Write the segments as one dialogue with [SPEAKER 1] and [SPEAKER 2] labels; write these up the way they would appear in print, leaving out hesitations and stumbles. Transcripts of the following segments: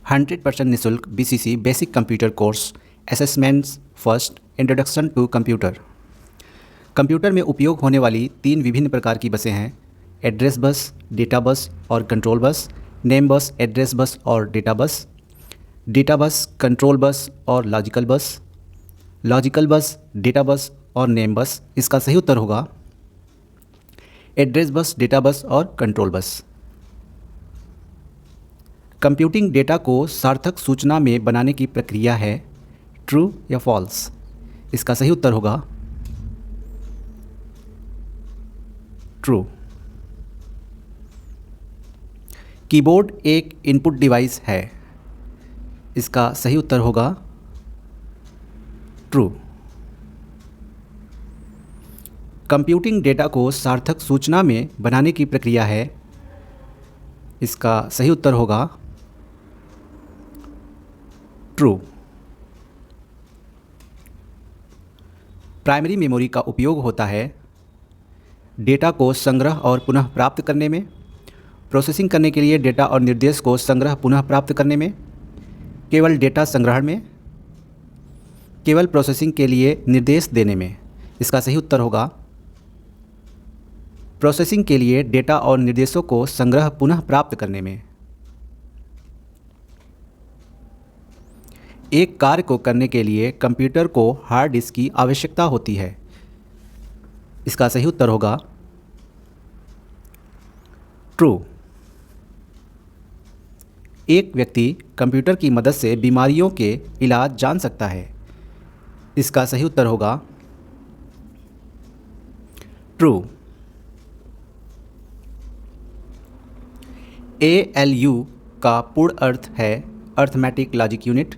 [SPEAKER 1] 100% निःशुल्क BCC basic computer course assessments first introduction to computer. Computer में उपयोग होने वाली 3 विभिन्न प्रकार की बसें हैं: एड्रेस बस, डेटा बस और कंट्रोल बस। नेम बस, एड्रेस बस और data bus. Data bus, control bus और लॉजिकल बस। लॉजिकल बस, डेटा बस और नेम बस। इसका सही उत्तर होगा एड्रेस बस, डेटा बस और कंट्रोल बस। कंप्यूटिंग डेटा को सार्थक सूचना में बनाने की प्रक्रिया है, ट्रू या फॉल्स। इसका सही उत्तर होगा ट्रू। कीबोर्ड एक इनपुट डिवाइस है। इसका सही उत्तर होगा ट्रू। कंप्यूटिंग डेटा को सार्थक सूचना में बनाने की प्रक्रिया है। इसका सही उत्तर होगा ट्रू। प्राइमरी मेमोरी का उपयोग होता है डेटा को संग्रह और पुनः प्राप्त करने में, प्रोसेसिंग करने के लिए डेटा और निर्देश को संग्रह पुनः प्राप्त करने में, केवल डेटा संग्रहण में, केवल प्रोसेसिंग के लिए निर्देश देने में। इसका सही उत्तर होगा प्रोसेसिंग के लिए डेटा और निर्देशों को संग्रह पुनः प्राप्त करने में। एक कार्य को करने के लिए कंप्यूटर को हार्ड डिस्क की आवश्यकता होती है। इसका सही उत्तर होगा ट्रू। एक व्यक्ति कंप्यूटर की मदद से बीमारियों के इलाज जान सकता है। इसका सही उत्तर होगा ट्रू। ALU का पूर्ण अर्थ है arithmetic logic unit,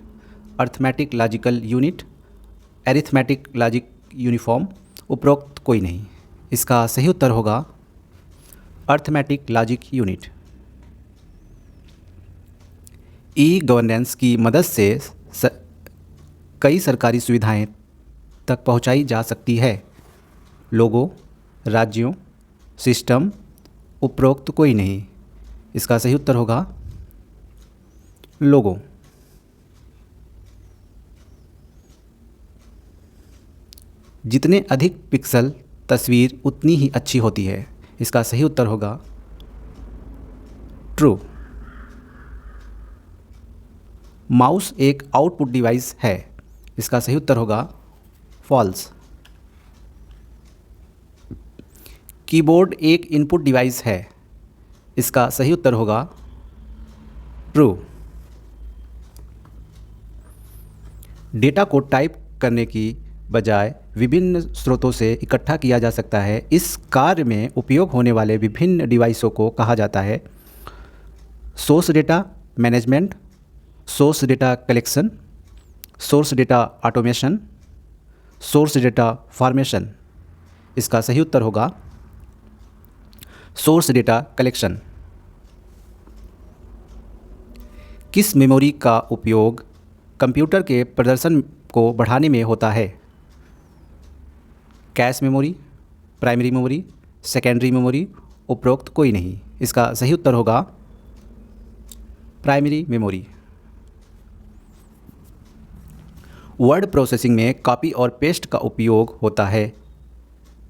[SPEAKER 1] arithmetic logical unit, arithmetic logic uniform. उपरोक्त कोई नहीं। इसका सही उत्तर होगा arithmetic logic unit. E governance की मदद से कई सरकारी सुविधाएं तक पहुंचाई जा सकती है। लोगों, राज्यों, सिस्टम। उपरोक्त कोई नहीं। इसका सही उत्तर होगा लोगों। जितने अधिक पिक्सल तस्वीर उतनी ही अच्छी होती है। इसका सही उत्तर होगा ट्रू। माउस एक आउटपुट डिवाइस है। इसका सही उत्तर होगा फॉल्स। कीबोर्ड एक इनपुट डिवाइस है। इसका सही उत्तर होगा ट्रू। डेटा को टाइप करने की बजाय विभिन्न स्रोतों से इकट्ठा किया जा सकता है। इस कार्य में उपयोग होने वाले विभिन्न डिवाइसों को कहा जाता है source data management, source data collection, source data automation, source data formation. इसका सही उत्तर होगा सोर्स डेटा कलेक्शन। किस मेमोरी का उपयोग कंप्यूटर के प्रदर्शन को बढ़ाने में होता है? Cache memory, primary memory, secondary memory. उपरोक्त कोई नहीं। इसका सही उत्तर होगा प्राइमरी मेमोरी। वर्ड प्रोसेसिंग में कॉपी और पेस्ट का उपयोग होता है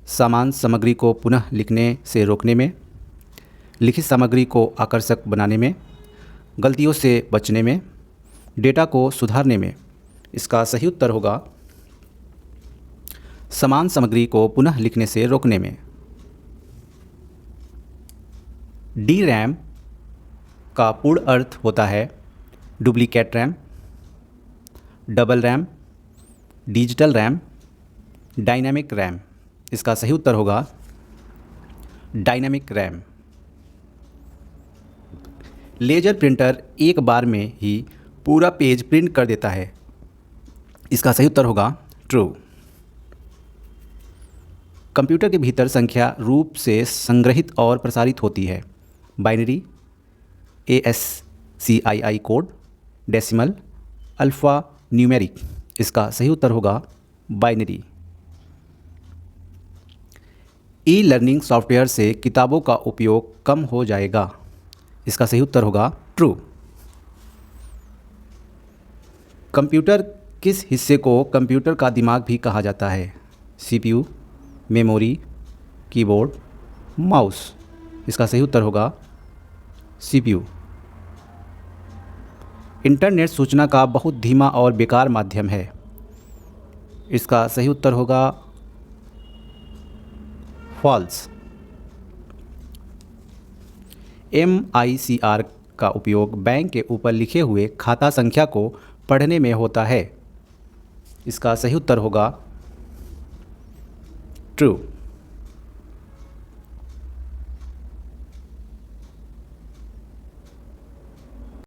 [SPEAKER 1] समान सामग्री को पुनः लिखने से रोकने में, लिखित सामग्री को आकर्षक बनाने में, गलतियों से बचने में, डेटा को सुधारने में। इसका सही उत्तर होगा समान सामग्री को पुनः लिखने से रोकने में। DRAM का पूर्ण अर्थ होता है duplicate RAM, double RAM, digital RAM, dynamic RAM. इसका सही उत्तर होगा डायनामिक रैम। लेजर प्रिंटर एक बार में ही पूरा पेज प्रिंट कर देता है। इसका सही उत्तर होगा ट्रू। कंप्यूटर के भीतर संख्या रूप से संग्रहित और प्रसारित होती है binary, ASCII code, decimal, alpha numeric. इसका सही उत्तर होगा बाइनरी। ई लर्निंग सॉफ्टवेयर से किताबों का उपयोग कम हो जाएगा। इसका सही उत्तर होगा ट्रू। कंप्यूटर किस हिस्से को कंप्यूटर का दिमाग भी कहा जाता है? CPU, memory, keyboard, mouse. इसका सही उत्तर होगा सीपीयू। इंटरनेट सूचना का बहुत धीमा और बेकार माध्यम है। इसका सही उत्तर होगा फॉल्स। MICR का उपयोग बैंक के ऊपर लिखे हुए खाता संख्या को पढ़ने में होता है। इसका सही उत्तर होगा ट्रू।